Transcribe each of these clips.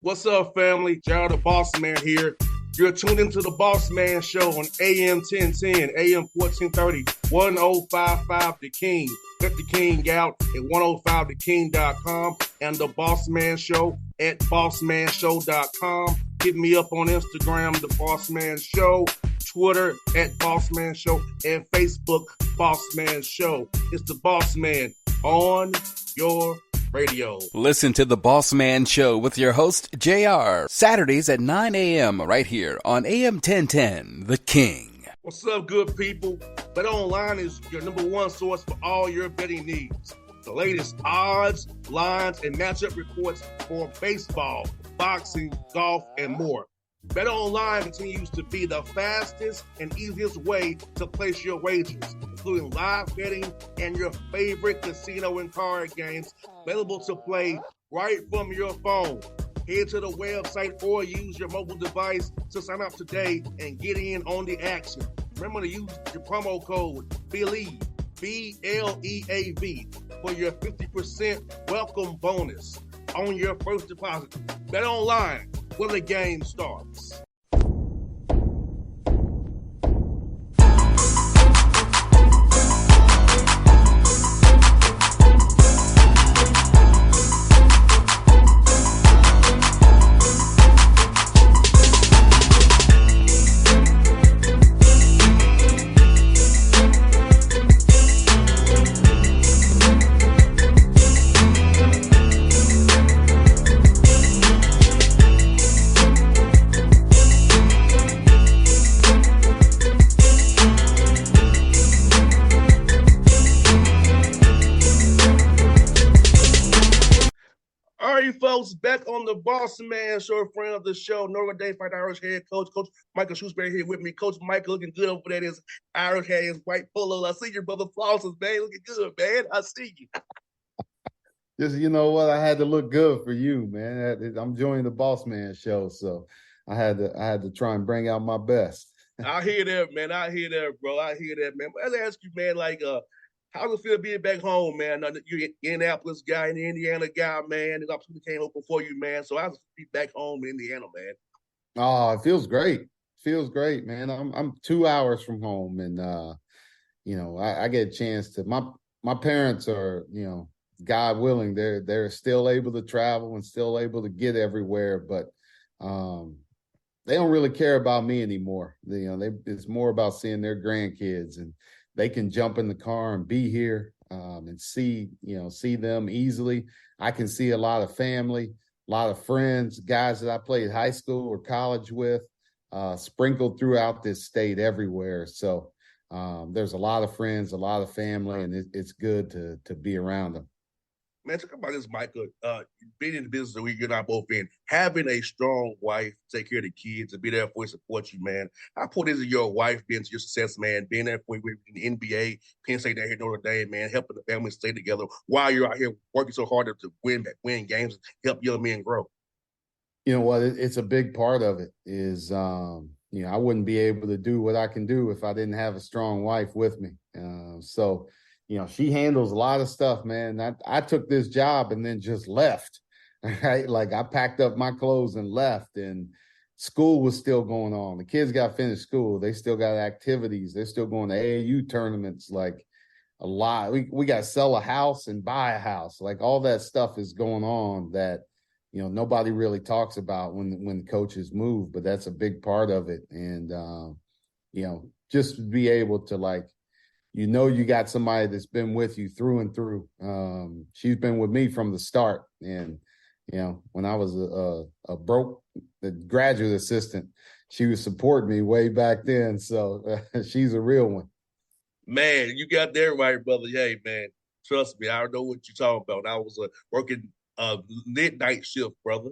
What's up, family? Gerald the Bossman here. You're tuned into the Bossman Show on AM 1010, AM 1430, 1055 The King. Let the King out at 105theking.com and the Bossman Show at bossmanshow.com. Hit me up on Instagram, The Bossman Show, Twitter at Bossman Show, and Facebook, Bossman Show. It's the Bossman on your radio. Listen to the Bossman Show with your host, JR, Saturdays at 9 a.m. right here on AM 1010, The King. What's up, good people? Bet Online is your number one source for all your betting needs. The latest odds, lines, and matchup reports for baseball, boxing, golf, and more. Bet Online continues to be the fastest and easiest way to place your wagers, including live betting and your favorite casino and card games available to play right from your phone. Head to the website or use your mobile device to sign up today and get in on the action. Remember to use your promo code BELIEVE, B-L-E-A-V, for your 50% welcome bonus on your first deposit. Bet Online, where the game starts. Folks, back on the Bossman Show, friend of the show, Notre Dame Fight Irish head coach Micah Shrewsberry here with me. Coach Micah looking good over there. His Irish hair, his white polo. I see your brother Flosses, man. Looking good, man. I see you. Just, you know what? I had to look good for you, man. I'm joining the Bossman Show, so I had to try and bring out my best. I hear that, man. I hear that, bro. I hear that, man. But I'll ask you, man, how does it feel being back home, man? You're an Indianapolis guy, an Indiana guy, man. The opportunity came open for you, man. So how does it be back home in Indiana, man? Oh, it feels great. Feels great, man. I'm 2 hours from home, and I get a chance to. My parents are, God willing, they're still able to travel and still able to get everywhere, but they don't really care about me anymore. It's more about seeing their grandkids, and they can jump in the car and be here and see them easily. I can see a lot of family, a lot of friends, guys that I played high school or college with, sprinkled throughout this state everywhere. So there's a lot of friends, a lot of family, and it's good to be around them. Man, talk about this, Micah. Being in the business that you and I both in, having a strong wife, take care of the kids, and be there for you, support you, man. How important is it your wife being to your success, man, being there for you in the NBA, Penn State down here, Notre Dame, man, helping the family stay together while you're out here working so hard to win games, help young men grow? You know what? It's a big part of it is, I wouldn't be able to do what I can do if I didn't have a strong wife with me. So she handles a lot of stuff, man. I took this job and then just left, right? Like I packed up my clothes and left, and school was still going on. The kids got finished school. They still got activities. They're still going to AAU tournaments, like a lot. We got to sell a house and buy a house. Like all that stuff is going on that, nobody really talks about when the coaches move, but that's a big part of it. And, just to be able to you got somebody that's been with you through and through. She's been with me from the start. And, when I was a broke graduate assistant, she was supporting me way back then. So she's a real one. Man, you got that right, brother. Hey, man, trust me. I know what you're talking about. I was working midnight shift, brother.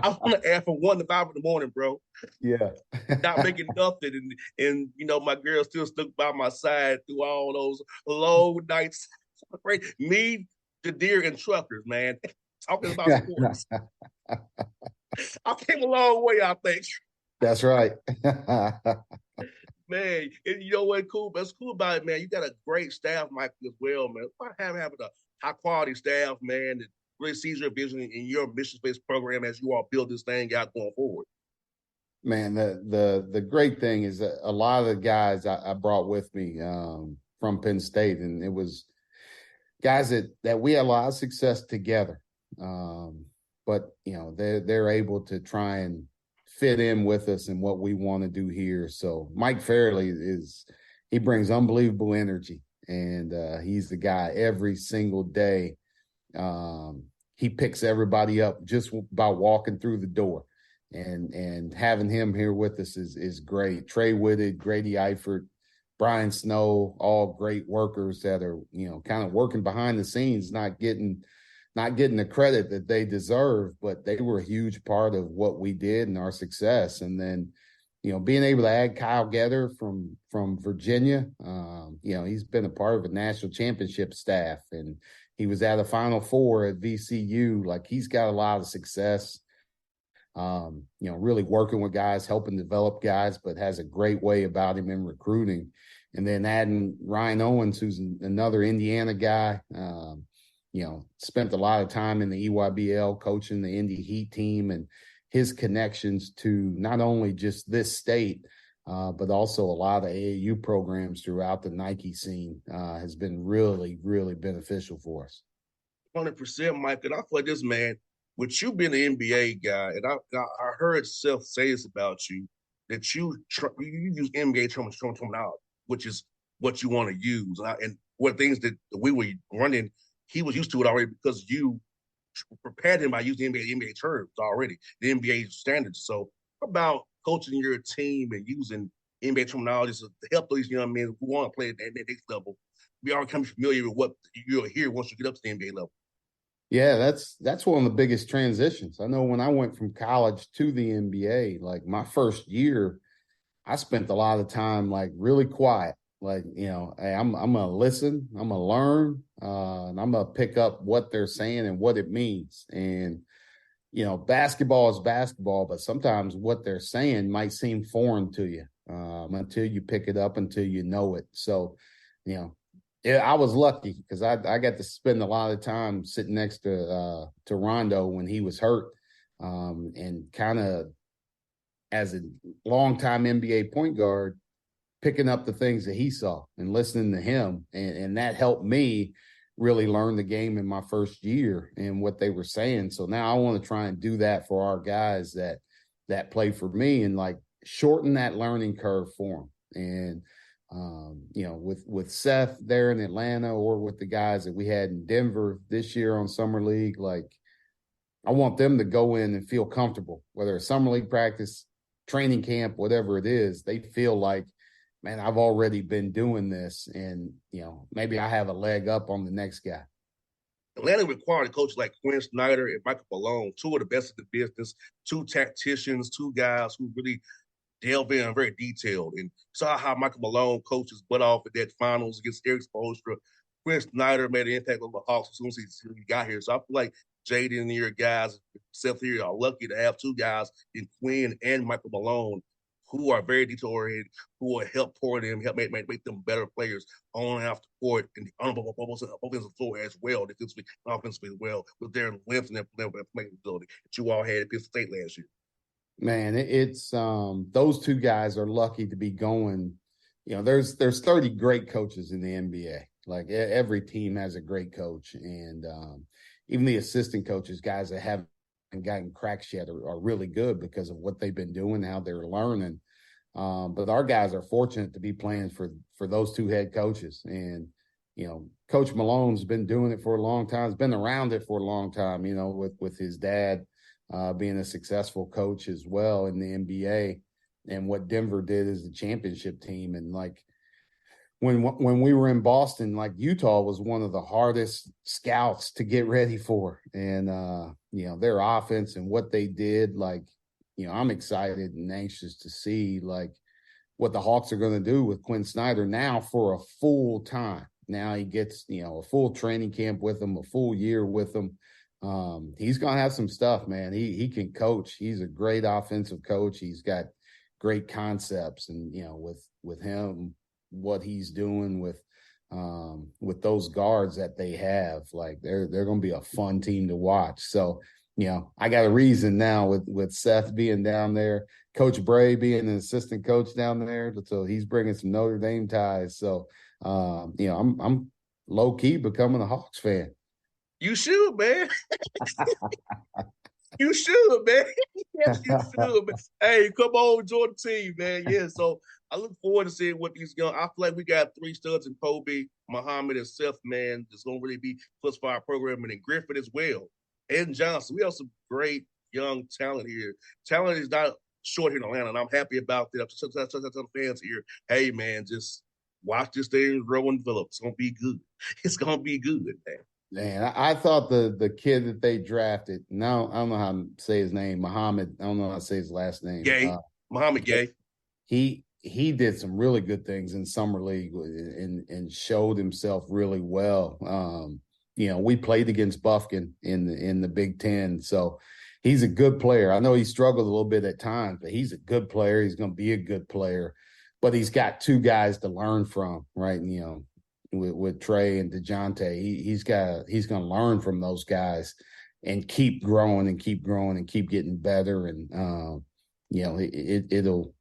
I was on the air from 1 to 5 in the morning, bro. Yeah. Not making nothing. And my girl still stuck by my side through all those long nights. Me, the deer, and truckers, man. Talking about sports. I came a long way, I think. That's right. Man, and you know what? Cool. That's cool about it, man. You got a great staff, Mike, as well, man. Having a high quality staff, man. really sees your vision in your mission-based program as you all build this thing out going forward? Man, the great thing is that a lot of the guys I brought with me from Penn State, and it was guys that we had a lot of success together. But they're able to try and fit in with us and what we want to do here. So Mike Fairley he brings unbelievable energy, and he's the guy every single day. He picks everybody up just by walking through the door, and having him here with us is great. Trey Whitted, Grady Eifert, Brian Snow, all great workers that are, kind of working behind the scenes, not getting the credit that they deserve, but they were a huge part of what we did and our success. And then, being able to add Kyle Getter from Virginia, he's been a part of a national championship staff, and he was at a Final Four at VCU. Like, he's got a lot of success, really working with guys, helping develop guys, but has a great way about him in recruiting. And then adding Ryan Owens, who's another Indiana guy, spent a lot of time in the EYBL coaching the Indy Heat team, and his connections to not only just this state, but also a lot of AAU programs throughout the Nike scene has been really, really beneficial for us. 100%, Mike. And I feel like this, man, with you being an NBA guy, and I heard Seth say this about you, that you use NBA terminology, which is what you want to use. And what things that we were running, he was used to it already because you prepared him by using NBA terms already, the NBA standards. So about coaching your team and using NBA terminology to help these young men who want to play at that next level, we are becoming familiar with what you'll hear once you get up to the NBA level. Yeah, that's one of the biggest transitions. I know when I went from college to the NBA, like my first year, I spent a lot of time like really quiet. Like, hey, I'm gonna listen, I'm gonna learn, and I'm gonna pick up what they're saying and what it means. And basketball is basketball, but sometimes what they're saying might seem foreign to you until you pick it up, until you know it. So, I was lucky because I got to spend a lot of time sitting next to Rondo when he was hurt, and kind of as a longtime NBA point guard, picking up the things that he saw and listening to him. And that helped me really learn the game in my first year and what they were saying. So now I want to try and do that for our guys that play for me, and like shorten that learning curve for them. And, with Seth there in Atlanta, or with the guys that we had in Denver this year on Summer League, like I want them to go in and feel comfortable, whether it's Summer League practice, training camp, whatever it is. They feel like, man, I've already been doing this, and, maybe I have a leg up on the next guy. Atlanta required a coach like Quinn Snyder and Michael Malone, two of the best in the business, two tacticians, two guys who really delve in very detailed. And saw how Michael Malone coached his butt off at that finals against Eric Spoelstra. Quinn Snyder made an impact on the Hawks as soon as he got here. So I feel like Jaden and your guys, Seth here, are lucky to have two guys in Quinn and Michael Malone who are very detail-oriented, who will help pour them, help make them better players on and off the court, and on the offensive floor as well, defensively and offensively as well, with their length and their playing ability that you all had at Penn State last year. Man, it's those two guys are lucky to be going. There's 30 great coaches in the NBA. Like every team has a great coach, and even the assistant coaches, guys that haven't gotten cracks yet, are really good because of what they've been doing, how they're learning. But our guys are fortunate to be playing for those two head coaches. And, Coach Malone's been doing it for a long time. He's been around it for a long time, with his dad being a successful coach as well in the NBA, and what Denver did as the championship team. And like, when we were in Boston, like Utah was one of the hardest scouts to get ready for. And, their offense and what they did, like, I'm excited and anxious to see like what the Hawks are going to do with Quinn Snyder now for a full time. Now he gets, a full training camp with them, a full year with them. He's going to have some stuff, man. He can coach. He's a great offensive coach. He's got great concepts, and, with him, what he's doing with with those guards that they have. Like they're going to be a fun team to watch. So, I got a reason now with Seth being down there, Coach Bray being an assistant coach down there. So he's bringing some Notre Dame ties. So, I'm low key becoming a Hawks fan. You should, man. You should, man. Yes, you should, man. Hey, come on, join the team, man. Yeah, so I look forward to seeing what these young. I feel like we got 3 studs in Kobe, Muhammad, and Seth, man. That's going to really be plus for our program, and then Griffin as well. And Johnson. We have some great young talent here. Talent is not short here in Atlanta, and I'm happy about that. I'm telling fans here, hey, man, just watch this thing grow and develop. It's going to be good. It's going to be good, man. Man, I thought the kid that they drafted, now I don't know how to say his name, Muhammad. I don't know how to say his last name. Gay, Muhammad Gay. He did some really good things in summer league and showed himself really well. We played against Bufkin in the Big Ten, so he's a good player. I know he struggled a little bit at times, but he's a good player. He's going to be a good player, but he's got 2 guys to learn from, right? With Trey and DeJounte, he's going to learn from those guys and keep growing and keep getting better. And, it'll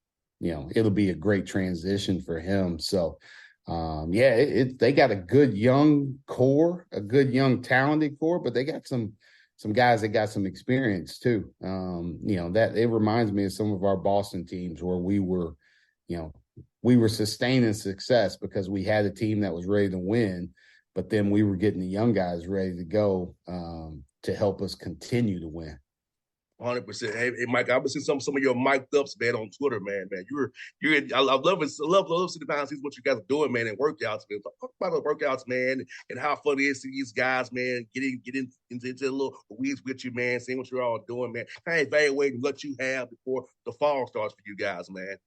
be a great transition for him. So, they got a good young core, a good young talented core, but they got some guys that got some experience too. That it reminds me of some of our Boston teams where we were sustaining success because we had a team that was ready to win, but then we were getting the young guys ready to go to help us continue to win. 100%. Hey, Mike, I've been seeing some of your mic'd ups, man, on Twitter, man. I love it. I love seeing behind the scenes what you guys are doing, man, and workouts, man. Talk about the workouts, man, and how fun it is to see these guys, man, getting into the little weeds with you, man, seeing what you're all doing, man. Kind of evaluating what you have before the fall starts for you guys, man.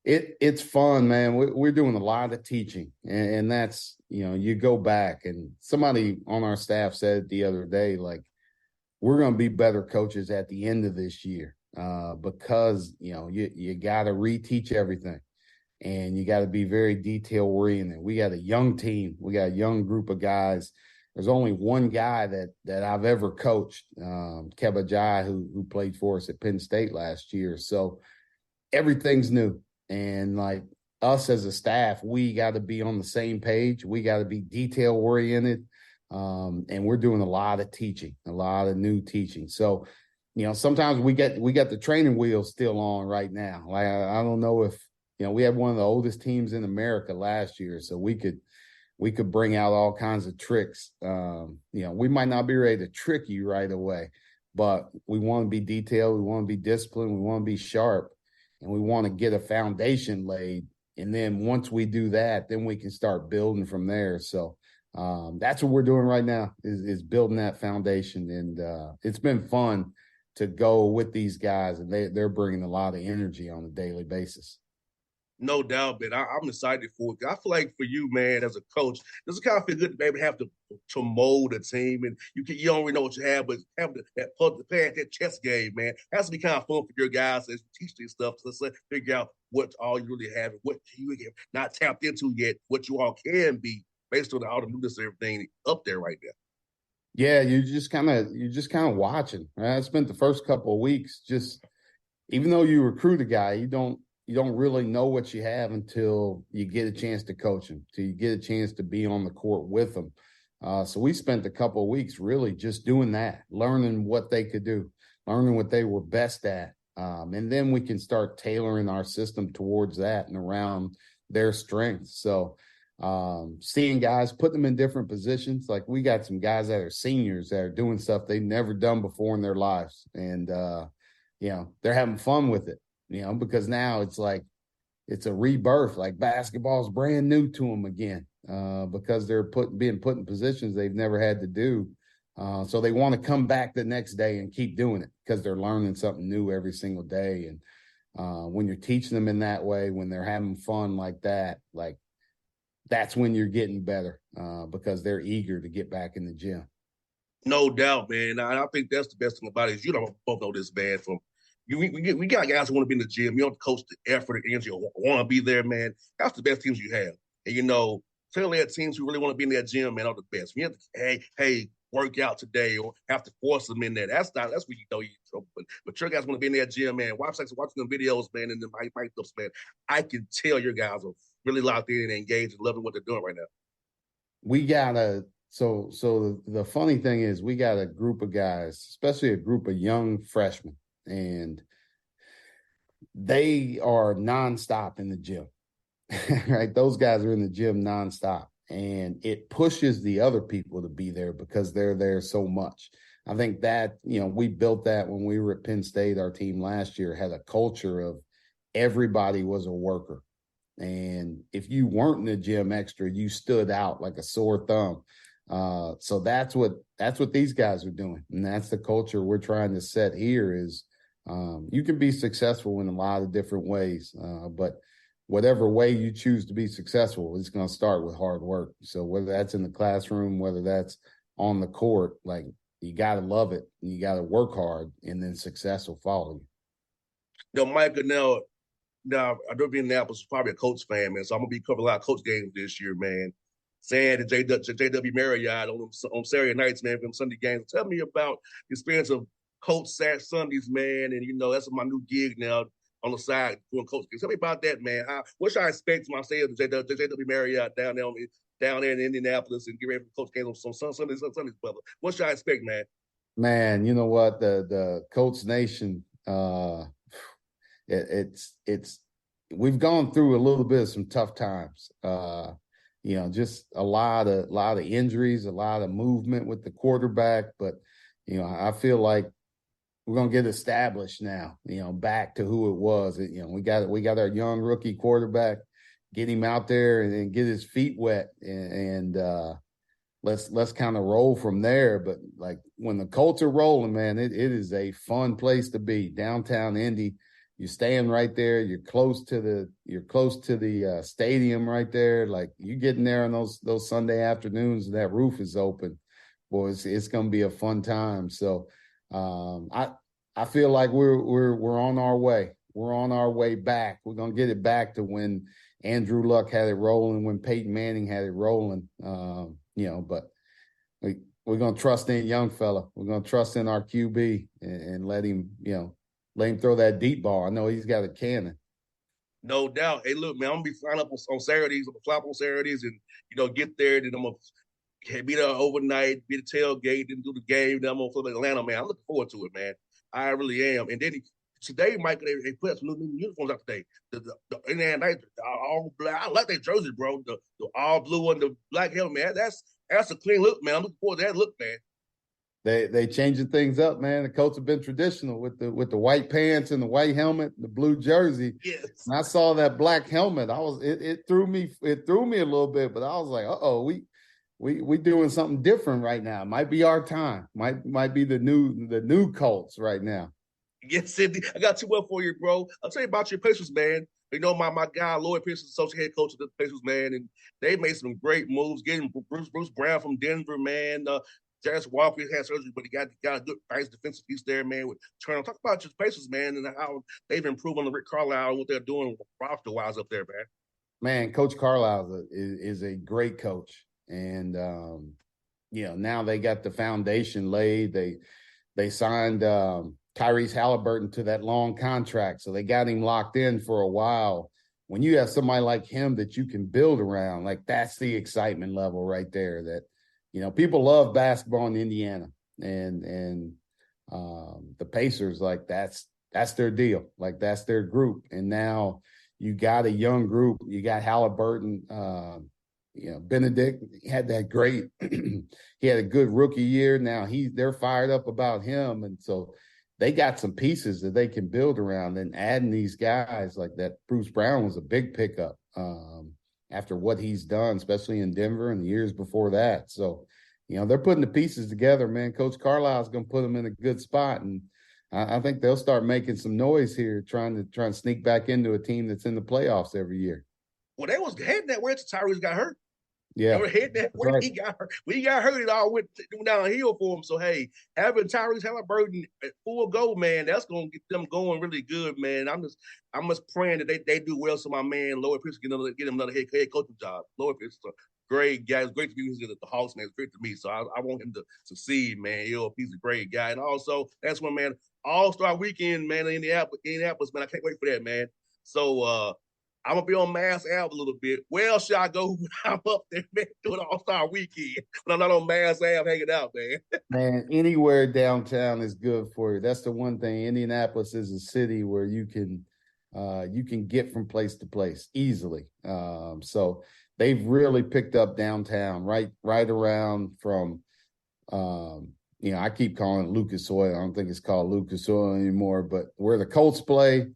It's fun, man. We're doing a lot of teaching, and that's, you go back, and somebody on our staff said it the other day, like, we're going to be better coaches at the end of this year because, you got to reteach everything, and you got to be very detail oriented. We got a young team. We got a young group of guys. There's only one guy that I've ever coached, Keba Jai, who played for us at Penn State last year. So everything's new. And like us as a staff, we got to be on the same page. We got to be detail oriented. And we're doing a lot of teaching, a lot of new teaching. So, sometimes we got the training wheels still on right now. Like, I don't know if, we had one of the oldest teams in America last year, so we could bring out all kinds of tricks. We might not be ready to trick you right away, but we want to be detailed. We want to be disciplined. We want to be sharp, and we want to get a foundation laid. And then once we do that, then we can start building from there. So, that's what we're doing right now is building that foundation. And it's been fun to go with these guys, and they're bringing a lot of energy on a daily basis. No doubt, man. I'm excited for it. I feel like for you, man, as a coach, this kind of feel good to maybe have to mold a team, and you don't really know what you have, but have that chess game, man. It has to be kind of fun for your guys as you teach these stuff. So let's figure out what all you really have and what you have not tapped into yet, what you all can be based on all the newness and everything up there right now. Yeah, you're just kind of watching. Right? I spent the first couple of weeks just, even though you recruit a guy, you don't really know what you have until you get a chance to coach him, till you get a chance to be on the court with them. So we spent a couple of weeks really just doing that, learning what they could do, learning what they were best at. And then we can start tailoring our system towards that and around their strengths. So seeing guys, put them in different positions. Like, we got some guys that are seniors that are doing stuff they've never done before in their lives. And, they're having fun with it, because now it's like, it's a rebirth. Like, basketball's brand new to them again, because they're being put in positions they've never had to do. So they want to come back the next day and keep doing it because they're learning something new every single day. And when you're teaching them in that way, when they're having fun like that, like, that's when you're getting better because they're eager to get back in the gym. No doubt, man. I think that's the best thing about it is you don't both know this, man. From we got guys who want to be in the gym. You don't coach the effort and energy or want to be there, man. That's the best teams you have. And, tell that teams who really want to be in that gym, man, are the best. You have to, hey, work out today or have to force them in there. That's where you know you're in trouble. But your guys want to be in that gym, man. Watching the videos, man, and the mic ups, man. I can tell your guys are really locked in and engaged and loving what they're doing right now. We got so the funny thing is we got a group of guys, especially a group of young freshmen, and they are nonstop in the gym. Right? Those guys are in the gym nonstop. And it pushes the other people to be there because they're there so much. I think that, we built that when we were at Penn State. Our team last year had a culture of everybody was a worker. And if you weren't in the gym extra, you stood out like a sore thumb. So that's what these guys are doing. And that's the culture we're trying to set here is you can be successful in a lot of different ways, but whatever way you choose to be successful, it's going to start with hard work. So whether that's in the classroom, whether that's on the court, like you got to love it and you got to work hard and then success will follow you. Micah, now I know being in Indianapolis is probably a Colts fan, man. So I'm going to be covering a lot of Colts games this year, man. Saying to JW Marriott on Saturday nights, man, from Sunday games. Tell me about the experience of Colts Sundays, man. And, that's my new gig now on the side doing Coach. Tell me about that, man. What should I expect when I stay at the JW Marriott down there in Indianapolis and get ready for Coach games on Sundays, brother? What should I expect, man? Man, you know what? The Colts Nation, it's we've gone through a little bit of some tough times. Just a lot of injuries, a lot of movement with the quarterback, but I feel like we're gonna get established now, back to who it was. We got our young rookie quarterback, get him out there and get his feet wet, and let's kind of roll from there. But like when the Colts are rolling, man, it is a fun place to be. Downtown Indy, you're staying right there. You're close to the stadium right there. Like you getting there on those Sunday afternoons, and that roof is open. Boy, it's gonna be a fun time. So. I feel like we're on our way. We're on our way back. We're gonna get it back to when Andrew Luck had it rolling, when Peyton Manning had it rolling. But we're gonna trust in young fella. We're gonna trust in our QB and let him throw that deep ball. I know he's got a cannon. No doubt. Hey, look, man, I'm gonna be flying up on Saturdays. I'm gonna fly up on Saturdays and get there. Then I'm gonna be there overnight, be the tailgate, then do the game. Then I'm gonna flip to Atlanta, man. I'm looking forward to it, man. I really am. And then today, Mike, they put up some new uniforms out today. The Indiana Knights, all black. I like their jersey, bro. The all blue and the black helmet, man. That's a clean look, man. I'm looking forward to that look, man. They changing things up, man. The Colts have been traditional with the white pants and the white helmet, the blue jersey. Yes. And I saw that black helmet. It threw me a little bit, but I was like, we doing something different right now. Might be our time. Might be the new Colts right now. Yes, indeed. I got 2 more for you, bro. I'll tell you about your Pacers, man. My guy Lloyd Pierce is associate head coach of the Pacers, man, and they made some great moves. Getting Bruce Brown from Denver, man. Jarris Walker had surgery, but he got a good nice defensive piece there, man. With Turner, talk about your Pacers, man, and how they've improved on the Rick Carlisle and what they're doing roster wise up there, man. Man, Coach Carlisle is a great coach. And, now they got the foundation laid. They signed Tyrese Halliburton to that long contract. So they got him locked in for a while. When you have somebody like him that you can build around, like that's the excitement level right there that, people love basketball in Indiana and the Pacers, like that's their deal. Like that's their group. And now you got a young group. You got Halliburton, Benedict had that great, he had a good rookie year. Now they're fired up about him. And so they got some pieces that they can build around, and adding these guys like that. Bruce Brown was a big pickup after what he's done, especially in Denver and the years before that. So, they're putting the pieces together, man. Coach Carlisle is going to put them in a good spot. And I think they'll start making some noise here, trying to sneak back into a team that's in the playoffs every year. Well, they was heading that way until Tyrese got hurt. Yeah, they were heading that way. Right. He got hurt. When he got hurt, it all went downhill for him. So, hey, having Tyrese Halliburton at full go, man, that's going to get them going really good, man. I'm just praying that they do well so my man Lloyd Pierce get him another head coaching job. Lloyd Pierce is great guy. It's great to be with the Hawks, man. It's great to meet. So I want him to succeed, man. He's a great guy. And also, that's one, man, All-Star Weekend, man, in Indianapolis, man. I can't wait for that, man. So I'm going to be on Mass Ave a little bit. Where shall I go when I'm up there, man, doing All-Star Weekend? But I'm not on Mass Ave hanging out, man. Man, anywhere downtown is good for you. That's the one thing. Indianapolis is a city where you can get from place to place easily. So they've really picked up downtown, right around from, I keep calling it Lucas Oil. I don't think it's called Lucas Oil anymore, but where the Colts play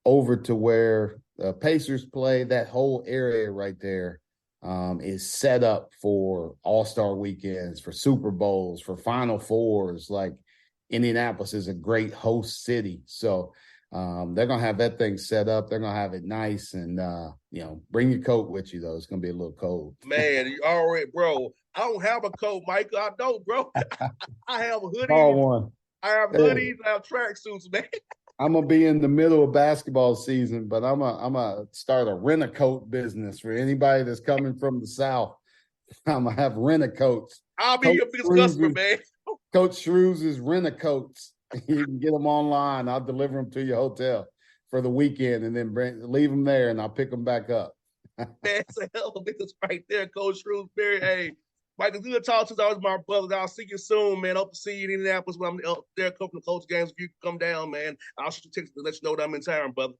over to where the Pacers play, that whole area right there is set up for All-Star weekends, for Super Bowls, for Final Fours. Like, Indianapolis is a great host city. So they're going to have that thing set up. They're going to have it nice. And, bring your coat with you, though. It's going to be a little cold. Man, you already, bro. I don't have a coat, Micah. I don't, bro. I have a hoodie. I have hoodies. I have tracksuits, man. I'm going to be in the middle of basketball season, but I'm going to start a rent-a-coat business for anybody that's coming from the South. I'm going to have rent-a-coats. I'll be your biggest customer, man. Coach Shrews' rent-a-coats. You can get them online. I'll deliver them to your hotel for the weekend and then leave them there, and I'll pick them back up. Man, it's a hell of a business right there, Coach Shrewsberry. Hey, Mike, it's good to talk to you. Always my brother. I'll see you soon, man. Hope to see you in Indianapolis when I'm up there covering the Colts games. If you can come down, man, I'll shoot you a text to let you know that I'm in town, brother.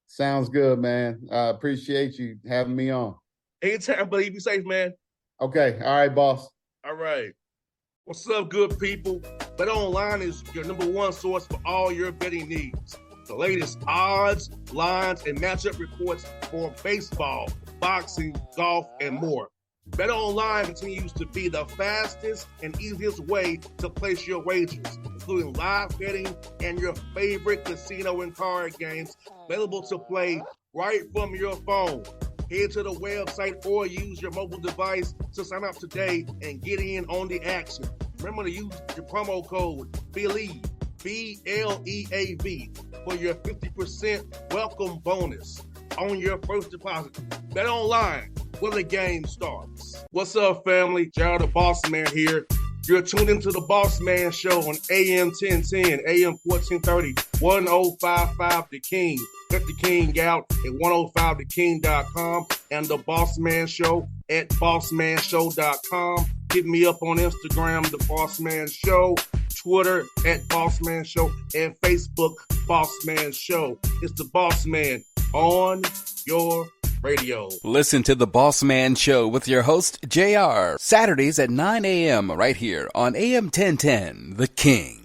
Sounds good, man. I appreciate you having me on. Anytime, buddy. Be safe, man. Okay. All right, boss. All right. What's up, good people? Bet Online is your number one source for all your betting needs. The latest odds, lines, and matchup reports for baseball, boxing, golf, and more. Bet Online continues to be the fastest and easiest way to place your wagers, including live betting and your favorite casino and card games available to play right from your phone. Head to the website or use your mobile device to sign up today and get in on the action. Remember to use your promo code BELIEVE, BLEAV, for your 50% welcome bonus on your first deposit. Bet Online, where the game starts. What's up, family? Jared the Bossman here. You're tuned into the Bossman Show on AM 1010, AM 1430, 1055 The King. Check The King out at 105theking.com and the Bossman Show at bossmanshow.com. Hit me up on Instagram, The Bossman Show, Twitter at Bossman Show, and Facebook, Bossman Show. It's the Bossman on your radio. Listen to the Bossman Show with your host, JR, Saturdays at 9 a.m. right here on AM 1010, The King.